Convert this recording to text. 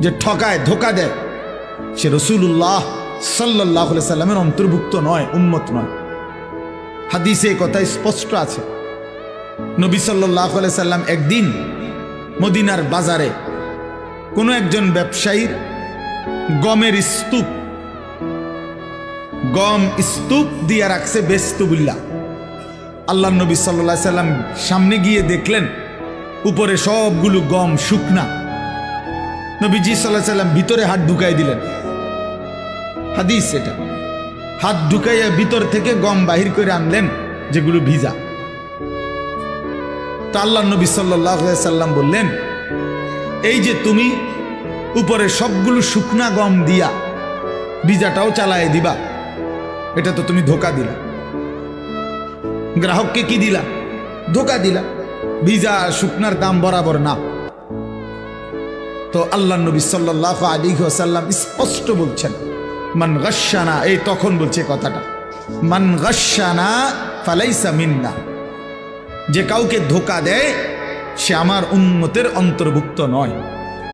যে ঠকায়, ধোকা দেয়, সে রাসূলুল্লাহ সাল্লাল্লাহু আলাইহি সাল্লামের অন্তর্ভুক্ত নয়, উম্মত নয়। হাদিসে কথা স্পষ্ট আছে। নবী সাল্লাল্লাহু আলাইহি সাল্লাম একদিন মদিনার বাজারে কোনো একজন ব্যবসায়ীর গমের স্তূপ, গম স্তূপ দিয়ে রাখছে বেস্তুবিল্লাহ। আল্লাহ নবী সাল্লাল্লাহু আলাইহি সাল্লাম সামনে গিয়ে দেখলেন উপরে সবগুলো গম শুকনা। নবীজি সাল্লাল্লাহু আলাইহি সাল্লাম ভিতরে হাত ঢুকাই দিলেন। হাদিস এটা। হাত ঢুকাইয়া ভিতর থেকে গম বাহির করে আনলেন যেগুলো ভিজা। তা আল্লাহ নবী সাল্লাল্লাহু আলাইহি সাল্লাম বললেন, এই যে তুমি উপরে সবগুলো শুকনা গম দিয়া ভিজাটাও চালায় দিবা, এটা তো তুমি ধোকা দিলা। গ্রাহককে কি দিলা? ধোকা দিলা। ভিজা শুকনার দাম বরাবর না। তো আল্লাহ নবী সাল্লাল্লাহু আলাইহি ওয়াসাল্লাম স্পষ্ট বলছেন, মান গাশশানা, এই তখন বলছে কথাটা, মান গাশশানা ফালাইসা মিন্না, যে কাউকে ধোকা দেয় সে আমার উম্মতের অন্তর্ভুক্ত নয়।